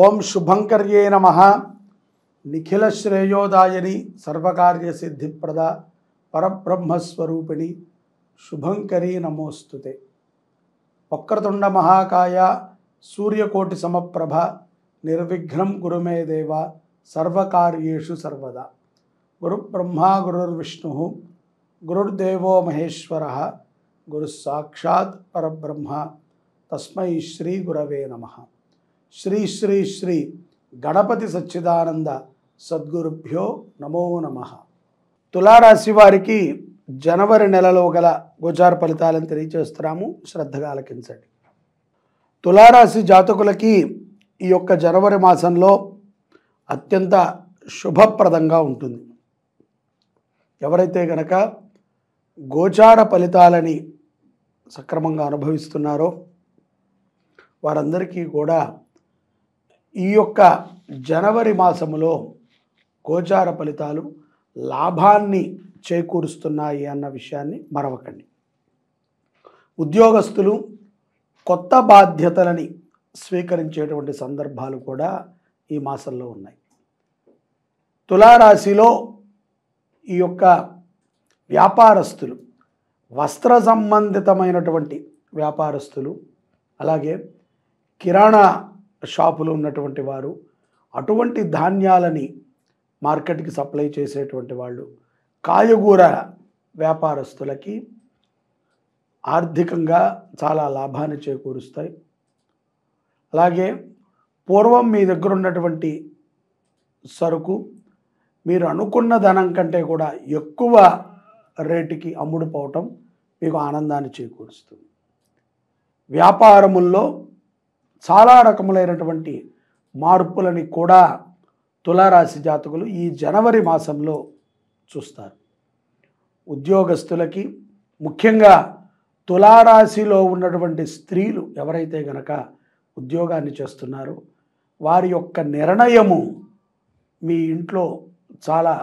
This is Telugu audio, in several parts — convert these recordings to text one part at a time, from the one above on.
ఓం శుభంకర్యే నమః. నిఖిల శ్రేయోదాయని సర్వకార్య సిద్ధిప్రద పరబ్రహ్మస్వరూపిణి శుభంకరీ నమోస్తుతే. వక్రతుండ మహాకాయ సూర్యకోటి సమప్రభ నిర్విఘ్నం గురుమే దేవ సర్వకార్యేషు సర్వదా. గురుబ్రహ్మా గురుర్విష్ణు గురుర్దేవో మహేశ్వర గురు సాక్షాత్ పరబ్రహ్మ తస్మై శ్రీ గురవే నమః. శ్రీ శ్రీ శ్రీ గణపతి సచ్చిదానంద సద్గురుభ్యో నమో నమః. తులారాశి వారికి జనవరి నెలలో గల గోచార ఫలితాలను తెలియజేస్తున్నాము, శ్రద్ధగా ఆలకించండి. తులారాశి జాతకులకి ఈ యొక్క జనవరి మాసంలో అత్యంత శుభప్రదంగా ఉంటుంది. ఎవరైతే గనక గోచార ఫలితాలని సక్రమంగా అనుభవిస్తున్నారో వారందరికీ కూడా ఈ యొక్క జనవరి మాసములో గోచార ఫలితాలు లాభాన్ని చేకూరుస్తున్నాయి అన్న విషయాన్ని మరవకండి. ఉద్యోగస్తులు కొత్త బాధ్యతలని స్వీకరించేటువంటి సందర్భాలు కూడా ఈ మాసంలో ఉన్నాయి. తులారాశిలో ఈ యొక్క వ్యాపారస్తులు, వస్త్ర సంబంధితమైనటువంటి వ్యాపారస్తులు, అలాగే కిరాణా షాపులు ఉన్నటువంటి వారు, అటువంటి ధాన్యాలని మార్కెట్కి సప్లై చేసేటువంటి వాళ్ళు, కాయగూర వ్యాపారస్తులకి ఆర్థికంగా చాలా లాభాన్ని చేకూరుస్తాయి. అలాగే పూర్వం మీ దగ్గర ఉన్నటువంటి సరుకు మీరు అనుకున్న ధనం కంటే కూడా ఎక్కువ రేటుకి అమ్ముడుపోవటం మీకు ఆనందాన్ని చేకూరుస్తుంది. వ్యాపారముల్లో చాలా రకములైనటువంటి మార్పులని కూడా తులారాశి జాతకులు ఈ జనవరి మాసంలో చూస్తారు. ఉద్యోగస్తులకి, ముఖ్యంగా తులారాశిలో ఉన్నటువంటి స్త్రీలు ఎవరైతే గనక ఉద్యోగాన్ని చేస్తున్నారో వారి యొక్క నిర్ణయము మీ ఇంట్లో చాలా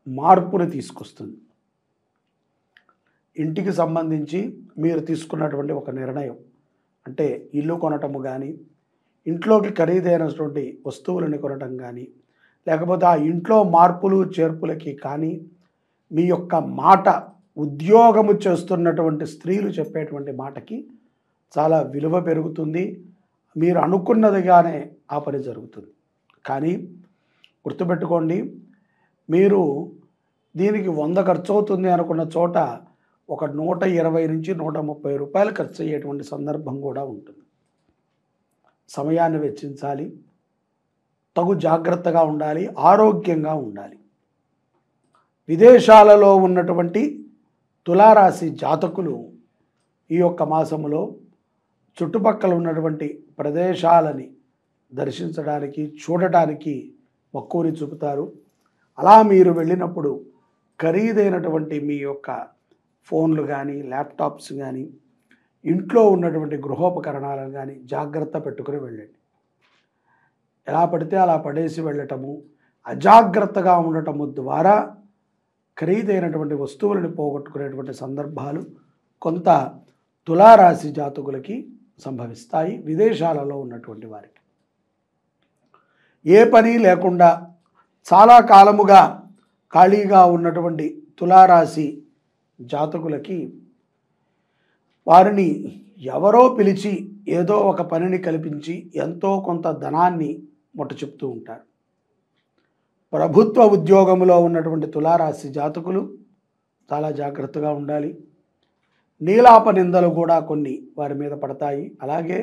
మార్పుని తీసుకొస్తుంది. ఇంటికి సంబంధించి మీరు తీసుకున్నటువంటి ఒక నిర్ణయం, అంటే ఇల్లు కొనటము కానీ, ఇంట్లోకి ఖరీదైనటువంటి వస్తువులను కొనటం కానీ, లేకపోతే ఆ ఇంట్లో మార్పులు చేర్పులకి కానీ మీ యొక్క మాట, ఉద్యోగము చేస్తున్నటువంటి స్త్రీలు చెప్పేటువంటి మాటకి చాలా విలువ పెరుగుతుంది. మీరు అనుకున్నదిగానే ఆ పని జరుగుతుంది. కానీ గుర్తుపెట్టుకోండి, మీరు దీనికి 100 ఖర్చు అవుతుంది అనుకున్న చోట ఒక 120 నుంచి 130 రూపాయలు ఖర్చు అయ్యేటువంటి సందర్భం కూడా ఉంటుంది. సమయాన్ని వెచ్చించాలి, తగు జాగ్రత్తగా ఉండాలి, ఆరోగ్యంగా ఉండాలి. విదేశాలలో ఉన్నటువంటి తులారాశి జాతకులు ఈ యొక్క మాసములో చుట్టుపక్కల ఉన్నటువంటి ప్రదేశాలని దర్శించడానికి, చూడటానికి మక్కువని చూపుతారు. అలా మీరు వెళ్ళినప్పుడు ఖరీదైనటువంటి మీ యొక్క ఫోన్లు కానీ, ల్యాప్టాప్స్ కానీ, ఇంట్లో ఉన్నటువంటి గృహోపకరణాలను కానీ జాగ్రత్త పెట్టుకుని వెళ్ళండి. ఎలా పడితే అలా పడేసి వెళ్ళటము, అజాగ్రత్తగా ఉండటము ద్వారా ఖరీదైనటువంటి వస్తువులను పోగొట్టుకునేటువంటి సందర్భాలు కొంత తులారాశి జాతకులకి సంభవిస్తాయి. విదేశాలలో ఉన్నటువంటి వారికి ఏ పని లేకుండా చాలా కాలముగా ఖాళీగా ఉన్నటువంటి తులారాశి జాతకులకి వారిని ఎవరో పిలిచి ఏదో ఒక పనిని కల్పించి ఎంతో కొంత ధనాన్ని ముట్ట చెప్తూ ఉంటారు. ప్రభుత్వ ఉద్యోగంలో ఉన్నటువంటి తులారాశి జాతకులు చాలా జాగ్రత్తగా ఉండాలి. నీలాప నిందలు కూడా కొన్ని వారి మీద పడతాయి. అలాగే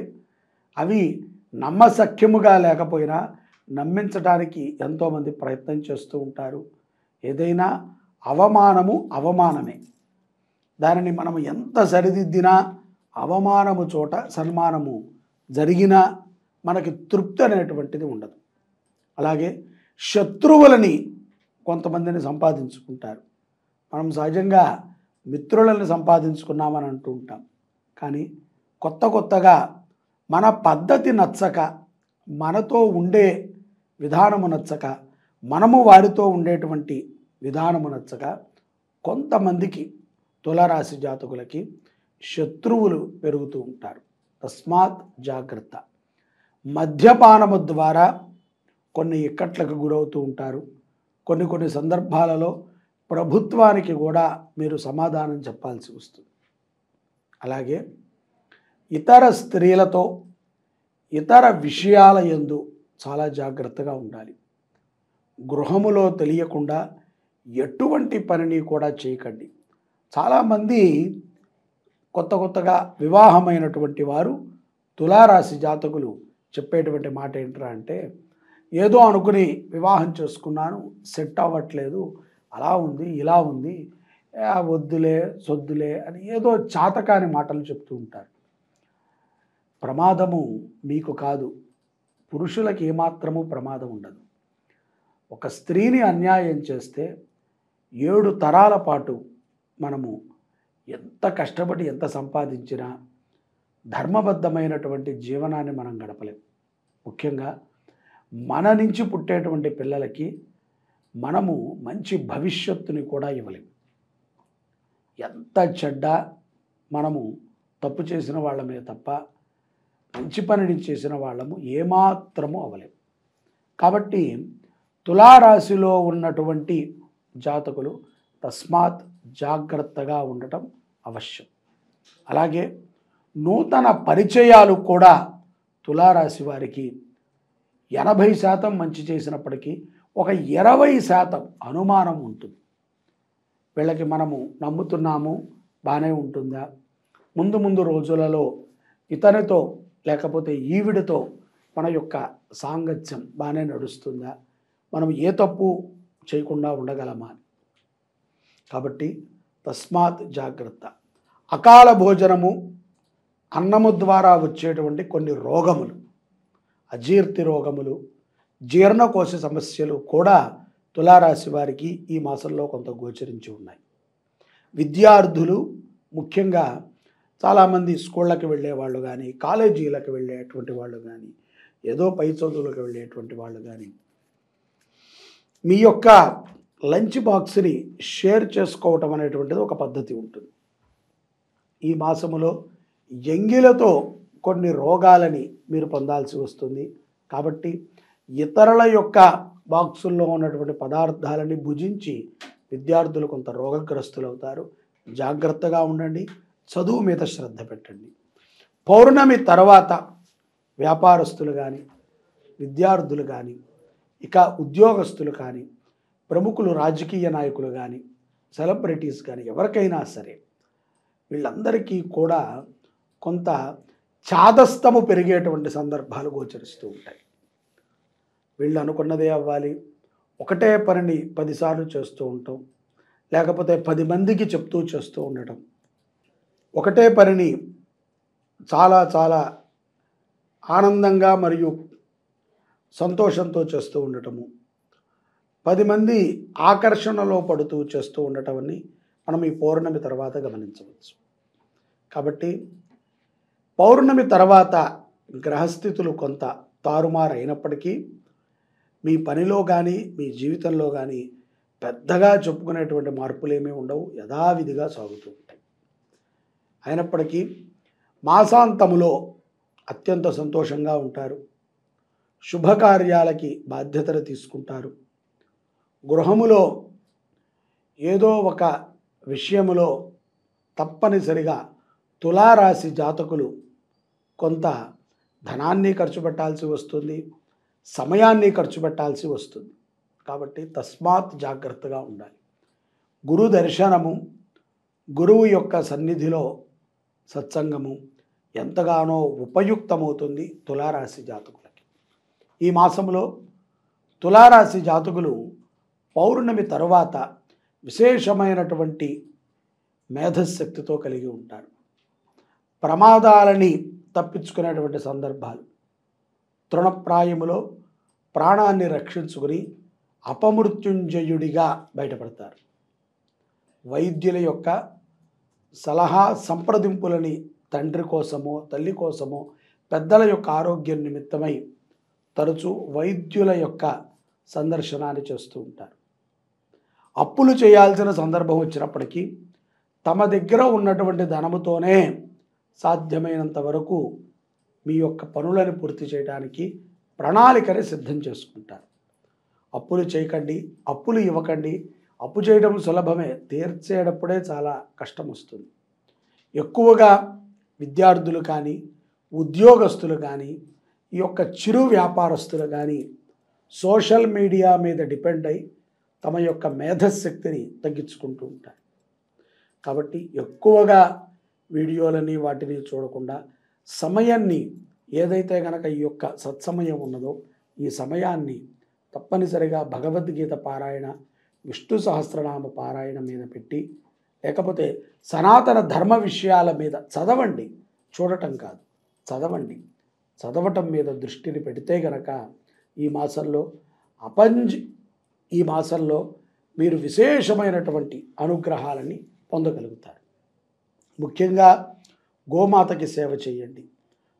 అవి నమ్మశక్యముగా లేకపోయినా నమ్మించడానికి ఎంతోమంది ప్రయత్నం చేస్తూ ఉంటారు. ఏదైనా అవమానము అవమానమే. దానిని మనం ఎంత సరిదిద్దినా అవమానము చోట సన్మానము జరిగినా మనకి తృప్తి అనేటువంటిది ఉండదు. అలాగే శత్రువులని కొంతమందిని సంపాదించుకుంటారు. మనం సహజంగా మిత్రులను సంపాదించుకున్నామని అంటూ ఉంటాం. కానీ కొత్తగా మన పద్ధతి నచ్చక, మనతో ఉండే విధానము నచ్చక, మనము వారితో ఉండేటువంటి విధానము నచ్చక కొంతమందికి తులారాశి జాతకులకి శత్రువులు పెరుగుతూ ఉంటారు. తస్మాత్ జాగ్రత్త. మద్యపానము ద్వారా కొన్ని ఇక్కట్లకు గురవుతూ ఉంటారు. కొన్ని సందర్భాలలో ప్రభుత్వానికి కూడా మీరు సమాధానం చెప్పాల్సి వస్తుంది. అలాగే ఇతర స్త్రీలతో ఇతర విషయాల యందు చాలా జాగ్రత్తగా ఉండాలి. గృహములో తెలియకుండా ఎటువంటి పనిని కూడా చేయకండి. చాలామంది కొత్తగా వివాహమైనటువంటి వారు తులారాశి జాతకులు చెప్పేటువంటి మాట ఏంట్రా అంటే, ఏదో అనుకుని వివాహం చేసుకున్నాను, సెట్ అవ్వట్లేదు, అలా ఉంది ఇలా ఉంది, వద్దులే సొద్దులే అని ఏదో చాతకాని మాటలు చెప్తూ ఉంటారు. ప్రమాదము మీకు కాదు, పురుషులకు ఏమాత్రము ప్రమాదం ఉండదు. ఒక స్త్రీని అన్యాయం చేస్తే 7 తరాల పాటు మనము ఎంత కష్టపడి ఎంత సంపాదించినా ధర్మబద్ధమైనటువంటి జీవనాన్ని మనం గడపలేం. ముఖ్యంగా మన నుంచి పుట్టేటువంటి పిల్లలకి మనము మంచి భవిష్యత్తుని కూడా ఇవ్వలేం. ఎంత చెడ్డ మనము తప్పు చేసిన వాళ్ళమే తప్ప మంచి పనిని చేసిన వాళ్ళము ఏమాత్రము అవ్వలేం. కాబట్టి తులారాశిలో ఉన్నటువంటి జాతకులు తస్మాత్ జాగ్రత్తగా ఉండటం అవశ్యం. అలాగే నూతన పరిచయాలు కూడా తులారాశి వారికి 80% మంచి చేసినప్పటికీ ఒక 20% అనుమానం ఉంటుంది. వీళ్ళకి మనము నమ్ముతున్నాము, బాగానే ఉంటుందా, ముందు రోజులలో ఇతనితో లేకపోతే ఈవిడితో మన యొక్క సాంగత్యం బాగానే నడుస్తుందా, మనం ఏ తప్పు చేయకుండా ఉండగలమా. కాబట్టి తస్మాత్ జాగ్రత్త. అకాల భోజనము, అన్నము ద్వారా వచ్చేటువంటి కొన్ని రోగములు, అజీర్తి రోగములు, జీర్ణకోశ సమస్యలు కూడా తులారాశి వారికి ఈ మాసంలో కొంత గోచరించి ఉన్నాయి. విద్యార్థులు ముఖ్యంగా చాలామంది స్కూళ్ళకి వెళ్ళే వాళ్ళు కానీ, కాలేజీలకు వెళ్ళేటువంటి వాళ్ళు కానీ, ఏదో పై చదువులకు వెళ్ళేటువంటి వాళ్ళు కానీ మీ యొక్క లంచ్ బాక్స్ని షేర్ చేసుకోవటం అనేటువంటిది ఒక పద్ధతి ఉంటుంది. ఈ మాసములో ఎంగిలతో కొన్ని రోగాలని మీరు పొందాల్సి వస్తుంది. కాబట్టి ఇతరుల యొక్క బాక్సుల్లో ఉన్నటువంటి పదార్థాలని భుజించి విద్యార్థులు కొంత రోగగ్రస్తులు అవుతారు. జాగ్రత్తగా ఉండండి, చదువు మీద శ్రద్ధ పెట్టండి. పౌర్ణమి తర్వాత వ్యాపారస్తులు కానీ, విద్యార్థులు కానీ, ఇక ఉద్యోగస్తులు కానీ, ప్రముఖులు రాజకీయ నాయకులు కానీ, సెలబ్రిటీస్ కానీ, ఎవరికైనా సరే వీళ్ళందరికీ కూడా కొంత చాదస్తము పెరిగేటువంటి సందర్భాలు గోచరిస్తూ ఉంటాయి. వీళ్ళు అనుకున్నదే అవ్వాలి, ఒకటే పనిని 10 సార్లు చేస్తూ ఉంటాం, లేకపోతే 10 మందికి చెప్తూ చేస్తూ ఉండటం, ఒకటే పనిని చాలా ఆనందంగా మరియు సంతోషంతో చేస్తూ ఉండటము, 10 మంది ఆకర్షణలో పడుతూ చేస్తూ ఉండటమని మనం ఈ పౌర్ణమి తర్వాత గమనించవచ్చు. కాబట్టి పౌర్ణమి తర్వాత గ్రహస్థితులు కొంత తారుమారు అయినప్పటికీ మీ పనిలో కానీ మీ జీవితంలో కానీ పెద్దగా చెప్పుకునేటువంటి మార్పులేమీ ఉండవు, యథావిధిగా సాగుతూ ఉంటాయి. అయినప్పటికీ మాసాంతములో అత్యంత సంతోషంగా ఉంటారు, శుభకార్యాలకి బాధ్యతలు తీసుకుంటారు. గృహములో ఏదో ఒక విషయములో తప్పనిసరిగా తులారాశి జాతకులు కొంత ధనాన్ని ఖర్చు పెట్టాల్సి వస్తుంది, సమయాన్ని ఖర్చు పెట్టాల్సి వస్తుంది. కాబట్టి తస్మాత్ జాగ్రత్తగా ఉండాలి. గురు దర్శనము, గురువు యొక్క సన్నిధిలో సత్సంగము ఎంతగానో ఉపయుక్తమవుతుంది తులారాశి జాతకులకి. ఈ మాసంలో తులారాశి జాతకులు పౌర్ణమి తరువాత విశేషమైనటువంటి మేధశక్తితో కలిగి ఉంటారు. ప్రమాదాలని తప్పించుకునేటువంటి సందర్భాలు, తృణప్రాయములో ప్రాణాన్ని రక్షించుకుని అపమృత్యుంజయుడిగా బయటపడతారు. వైద్యుల యొక్క సలహా సంప్రదింపులని తండ్రి కోసమో తల్లి కోసమో పెద్దల యొక్క ఆరోగ్యం నిమిత్తమై తరచూ వైద్యుల యొక్క సందర్శనాన్ని చేస్తూ ఉంటారు. అప్పులు చేయాల్సిన సందర్భం వచ్చినప్పటికీ తమ దగ్గర ఉన్నటువంటి ధనముతోనే సాధ్యమైనంత వరకు మీ యొక్క పనులను పూర్తి చేయడానికి ప్రణాళికని సిద్ధం చేసుకుంటారు. అప్పులు చేయకండి, అప్పులు ఇవ్వకండి. అప్పు చేయడం సులభమే, తీర్చేటప్పుడే చాలా కష్టం వస్తుంది. ఎక్కువగా విద్యార్థులు కానీ, ఉద్యోగస్తులు కానీ, ఈ యొక్క చిరు వ్యాపారస్తులు కానీ సోషల్ మీడియా మీద డిపెండ్ అయి తమ యొక్క మేధశక్తిని తగ్గించుకుంటూ ఉంటారు. కాబట్టి ఎక్కువగా వీడియోలని వాటిని చూడకుండా సమయాన్ని ఏదైతే కనుక ఈ యొక్క సత్సమయం ఉన్నదో ఈ సమయాన్ని తప్పనిసరిగా భగవద్గీత పారాయణ, విష్ణు సహస్రనామ పారాయణ మీద పెట్టి, లేకపోతే సనాతన ధర్మ విషయాల మీద చదవండి, చూడటం కాదు, చదవండి. చదవటం మీద దృష్టిని పెడితే గనక ఈ మాసంలో మీరు విశేషమైనటువంటి అనుగ్రహాలని పొందగలుగుతారు. ముఖ్యంగా గోమాతకి సేవ చేయండి,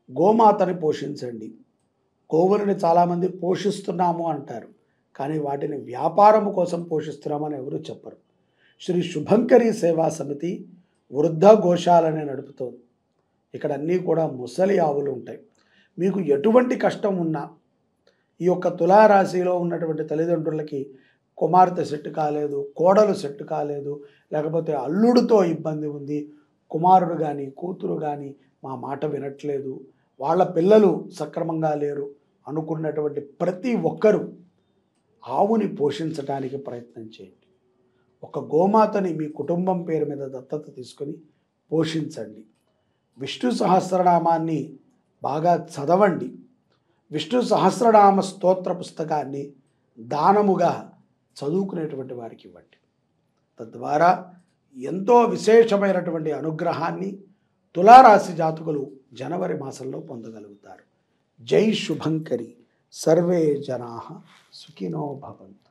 గోమాతని పోషించండి. గోవులని చాలామంది పోషిస్తున్నాము అంటారు, కానీ వాటిని వ్యాపారము కోసం పోషిస్తున్నామని ఎవరు చెప్పరు. శ్రీ శుభంకరి సేవా సమితి వృద్ధ గోశాలని నడుపుతోంది. ఇక్కడ అన్నీ కూడా ముసలి ఆవులు ఉంటాయి. మీకు ఎటువంటి కష్టం ఉన్నా, ఈ యొక్క తులారాశిలో ఉన్నటువంటి తల్లిదండ్రులకి కుమార్తె సెట్ కాలేదు, కోడలు సెట్ కాలేదు, లేకపోతే అల్లుడితో ఇబ్బంది ఉంది, కుమారుడు కానీ కూతురు కానీ మా మాట వినట్లేదు, వాళ్ళ పిల్లలు సక్రమంగా లేరు అనుకున్నటువంటి ప్రతి ఒక్కరూ ఆవుని పోషించడానికి ప్రయత్నం చేయండి. ఒక గోమాతని మీ కుటుంబం పేరు మీద దత్తత తీసుకొని పోషించండి. విష్ణు సహస్రనామాన్ని బాగా చదవండి. విష్ణు సహస్రనామ స్తోత్ర పుస్తకాన్ని దానముగా చదువుకునేటువంటి వారికి ఇవ్వండి. తద్వారా ఎంతో విశేషమైనటువంటి అనుగ్రహాన్ని తులారాశి జాతకులు జనవరి మాసంలో పొందగలుగుతారు. జై శుభంకరి. సర్వే జనాః సుఖినో భవంతు.